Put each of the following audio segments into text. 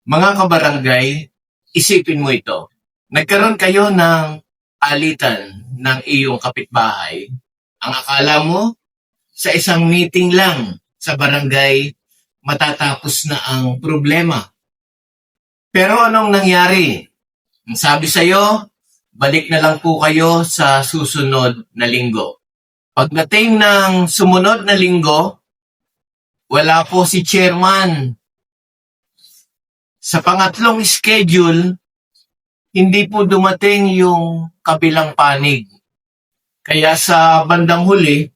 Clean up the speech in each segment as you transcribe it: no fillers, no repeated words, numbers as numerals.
Mga kabarangay, isipin mo ito. Nagkaroon kayo ng alitan ng iyong kapitbahay. Ang akala mo, sa isang meeting lang sa barangay, matatapos na ang problema. Pero anong nangyari? Ang sabi sa'yo, balik na lang po kayo sa susunod na linggo. Pagdating ng sumunod na linggo, wala po si chairman. Sa pangatlong schedule, hindi po dumating yung kabilang panig. Kaya sa bandang huli,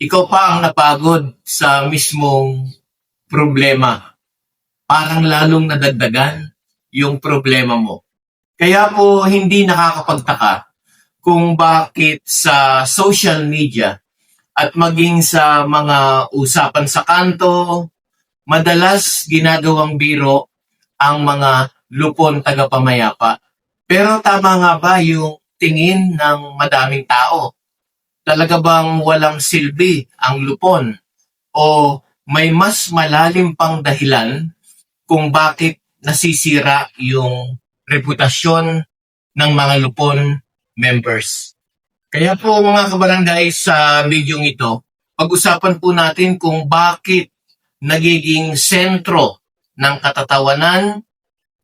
ikaw pa ang napagod sa mismong problema. Parang lalong nadagdagan yung problema mo. Kaya po hindi nakakapagtaka kung bakit sa social media at maging sa mga usapan sa kanto, madalas ginagawang biro ang mga lupon tagapamayapa. Pero tama nga ba yung tingin ng madaming tao? Talaga bang walang silbi ang lupon? O may mas malalim pang dahilan kung bakit nasisira yung reputasyon ng mga lupon members? Kaya po mga kabarangay, sa video ito, pag-usapan po natin kung bakit nagiging sentro ng katatawanan,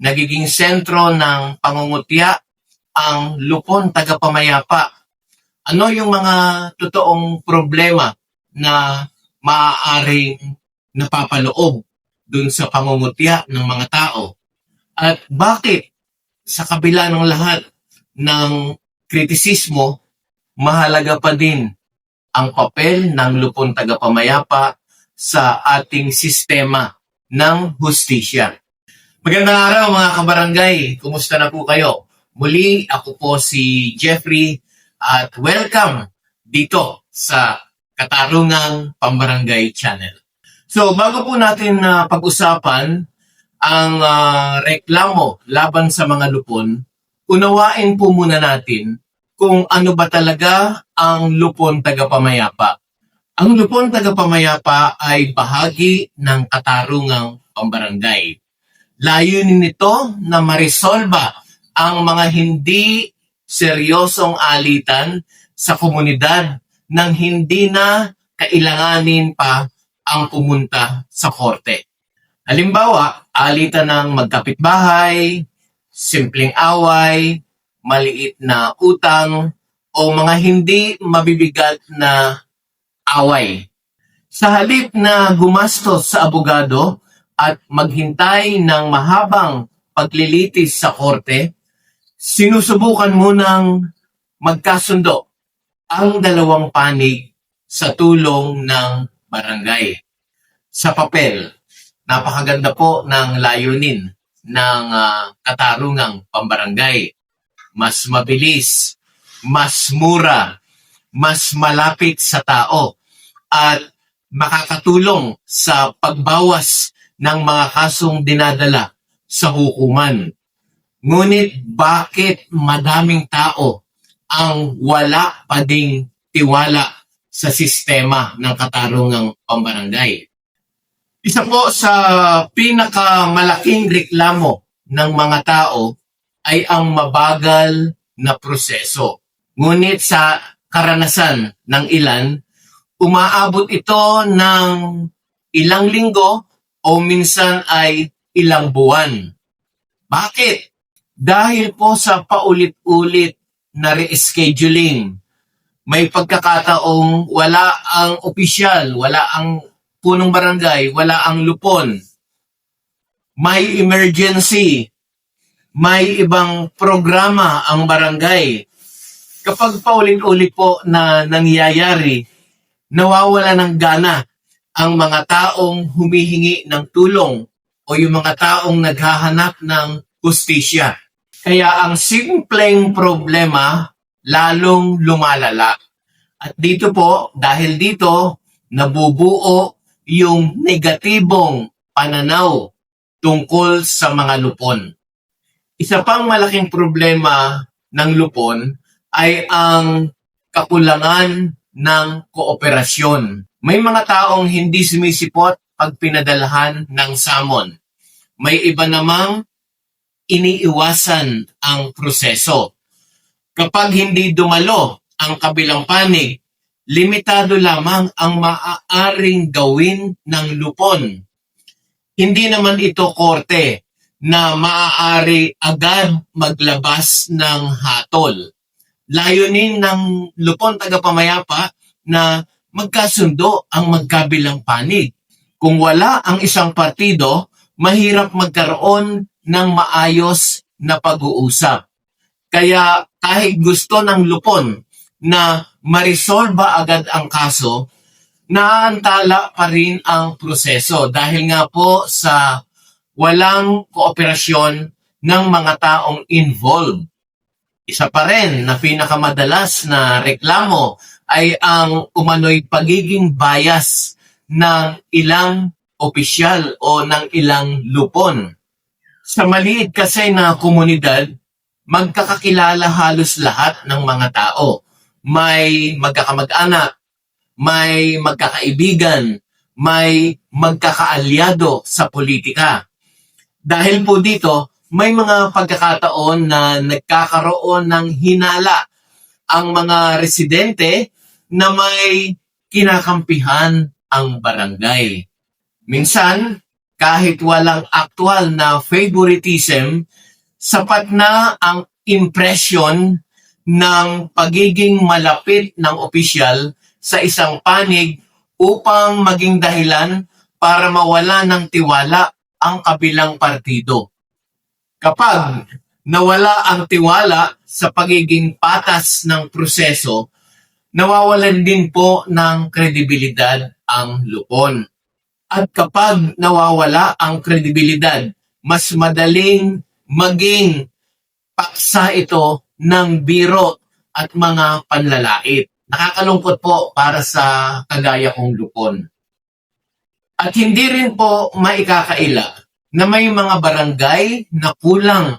nagiging sentro ng pangungutya ang lupon tagapamayapa. Ano yung mga totoong problema na maaaring napapaloob dun sa pangungutya ng mga tao? At bakit sa kabila ng lahat ng kritisismo, mahalaga pa din ang papel ng lupon tagapamayapa sa ating sistema ng hustisya? Magandang araw mga kabarangay, kumusta na po kayo? Muli, ako po si Jeffrey at welcome dito sa Katarungang Pambarangay Channel. So bago po natin pag-usapan ang reklamo laban sa mga lupon, unawain po muna natin kung ano ba talaga ang lupon tagapamayapa. Ang lupon tagapamayapa ay bahagi ng Katarungang Pambarangay. Layunin nito na marisolba ang mga hindi seryosong alitan sa komunidad nang hindi na kailanganin pa ang pumunta sa korte. Halimbawa, alitan ng magkapitbahay, simpleng away, maliit na utang, o mga hindi mabibigat na away. Sa halip na gumastos sa abogado at maghintay ng mahabang paglilitis sa korte, sinusubukan munang magkasundo ang dalawang panig sa tulong ng barangay. Sa papel, napakaganda po ng layunin ng Katarungang Pambarangay. Mas mabilis, mas mura, mas malapit sa tao, at makakatulong sa pagbawas ng mga kasong dinadala sa hukuman. Ngunit bakit madaming tao ang wala pa ding tiwala sa sistema ng Katarungang Pambarangay? Isa po sa pinakamalaking reklamo ng mga tao ay ang mabagal na proseso. Ngunit sa karanasan ng ilan, umaabot ito ng ilang linggo o minsan ay ilang buwan. Bakit? Dahil po sa paulit-ulit na rescheduling. May pagkakataong wala ang opisyal, wala ang punong barangay, wala ang lupon. May emergency, may ibang programa ang barangay. Kapag paulit-ulit po na nangyayari, nawawala ng gana ang mga taong humihingi ng tulong o yung mga taong naghahanap ng hustisya. Kaya ang simpleng problema lalong lumalala. At dito po, dahil dito, nabubuo yung negatibong pananaw tungkol sa mga lupon. Isa pang malaking problema ng lupon ay ang kakulangan ng kooperasyon. May mga taong hindi sumisipot pag pinadalhan ng samon. may iba namang iniiwasan ang proseso. Kapag hindi dumalo ang kabilang panig, limitado lamang ang maaaring gawin ng lupon. Hindi naman ito korte na maaari agad maglabas ng hatol. Layunin ng lupon tagapamayapa na magkasundo ang magkabilang panig. Kung wala ang isang partido, mahirap magkaroon ng maayos na pag-uusap. Kaya kahit gusto ng lupon na marisolba agad ang kaso, naantala pa rin ang proseso dahil nga po sa walang kooperasyon ng mga taong involved. Isa pa rin na pinakamadalas na reklamo ay ang umano'y pagiging bias ng ilang opisyal o ng ilang lupon. Sa maliit kasi na komunidad, magkakakilala halos lahat ng mga tao. May magkakamag-anak, may magkakaibigan, may magkakaalyado sa politika. Dahil po dito, may mga pagkakataon na nagkakaroon ng hinala ang mga residente na may kinakampihan ang barangay. Minsan, kahit walang aktual na favoritism, sapat na ang impression ng pagiging malapit ng opisyal sa isang panig upang maging dahilan para mawala ng tiwala ang kabilang partido. Kapag nawala ang tiwala sa pagiging patas ng proseso, nawawalan din po ng kredibilidad ang lupon. At kapag nawawala ang kredibilidad, mas madaling maging paksa ito ng biro at mga panlalait. Nakakalungkot po para sa kagaya kong lupon. At hindi rin po maikakaila na may mga barangay na kulang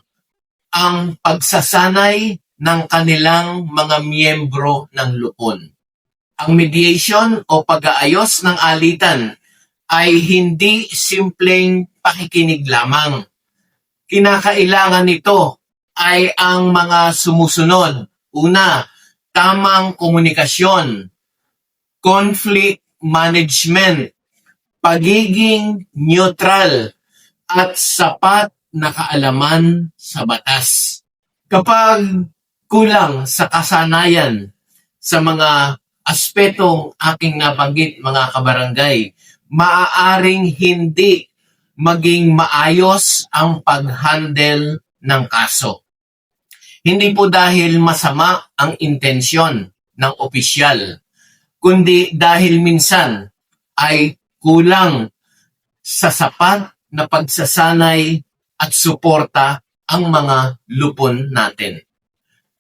ang pagsasanay ng kanilang mga miyembro ng lupon. Ang mediation o pag-aayos ng alitan ay hindi simpleng pakikinig lamang. Kinakailangan nito ay ang mga sumusunod. Una, tamang komunikasyon, conflict management, pagiging neutral, at sapat na kaalaman sa batas. Kapag kulang sa kasanayan sa mga aspetong aking nabanggit mga kabarangay, maaaring hindi maging maayos ang pag-handle ng kaso. Hindi po dahil masama ang intensyon ng opisyal, kundi dahil minsan ay kulang sa sapat na pagsasanay at suporta ang mga lupon natin.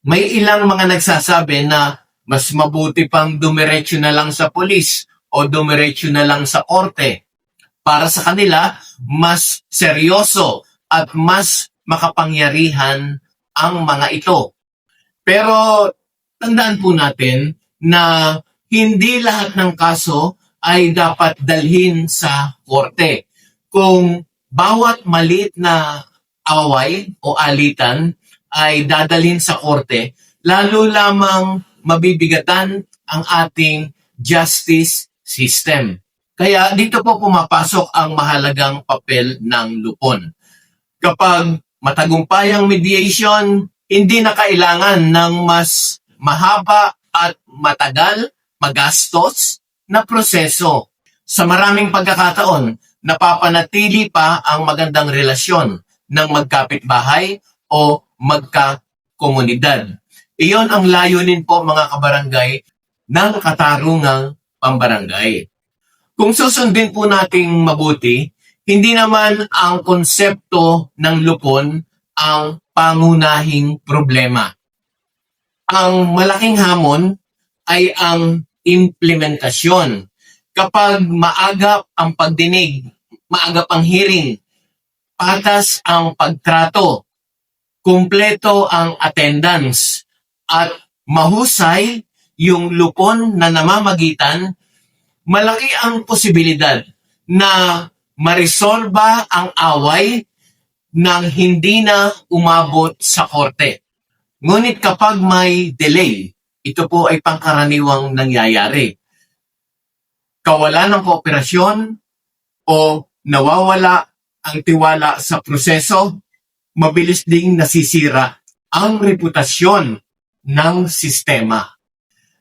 May ilang mga nagsasabi na mas mabuti pang dumiretso na lang sa pulis o dumiretso na lang sa korte. Para sa kanila, mas seryoso at mas makapangyarihan ang mga ito. Pero tandaan po natin na hindi lahat ng kaso ay dapat dalhin sa korte. Kung bawat maliit na away o alitan ay dadalhin sa korte, lalo lamang mabibigatan ang ating justice system. Kaya dito po pumapasok ang mahalagang papel ng lupon. Kapag matagumpay ang mediation, hindi na kailangan ng mas mahaba at matagal, magastos na proseso. Sa maraming pagkakataon, napapanatili pa ang magandang relasyon ng magkapitbahay o magkakomunidad. Iyon ang layunin po mga kabarangay ng katarungang pambarangay. Kung susundin po nating mabuti, hindi naman ang konsepto ng lupon ang pangunahing problema. Ang malaking hamon ay ang implementasyon. Kapag maagap ang pagdinig, maagap ang hearing, patas ang pagtrato, kumpleto ang attendance, at mahusay yung lupon na namamagitan, malaki ang posibilidad na marisolba ang away nang hindi na umabot sa korte. Ngunit kapag may delay, ito po ay pangkaraniwang nangyayari. Kawalan ng kooperasyon o nawawala ang tiwala sa proseso, mabilis ding nasisira ang reputasyon ng sistema.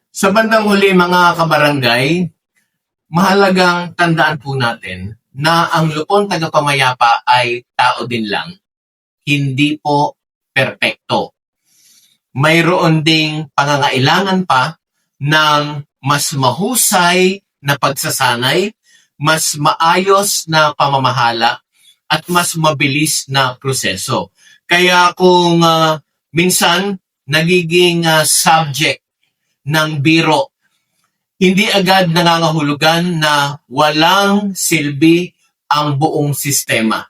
Sa bandang huli mga kabarangay, mahalagang tandaan po natin na ang lupon tagapamayapa ay tao din lang. Hindi po perpekto. Mayroon ding pangangailangan pa ng mas mahusay na pagsasanay, mas maayos na pamamahala, at mas mabilis na proseso. Kaya kung minsan nagiging subject ng biro, hindi agad nangangahulugan na walang silbi ang buong sistema.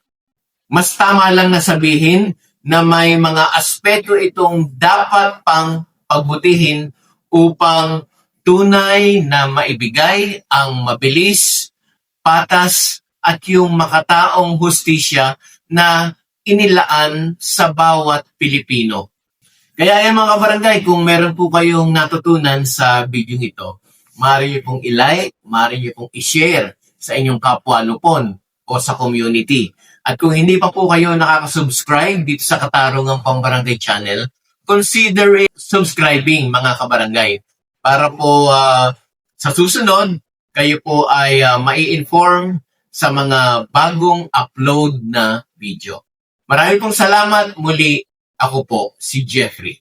Mas tama lang na sabihin na may mga aspeto itong dapat pang pagbutihin upang tunay na maibigay ang mabilis, patas, at yung makataong hustisya na inilaan sa bawat Pilipino. Kaya yan mga kabarangay, kung meron po kayong natutunan sa video ito, maaari niyo pong i-like, maaari niyo pong i-share sa inyong kapwa lupon o sa community. At kung hindi pa po kayo nakaka-subscribe dito sa Katarungang Pambarangay Channel, consider subscribing mga kabarangay para po sa susunod, kayo po ay mai-inform sa mga bagong upload na video. Marami pong salamat. Muli, ako po si Jeffrey.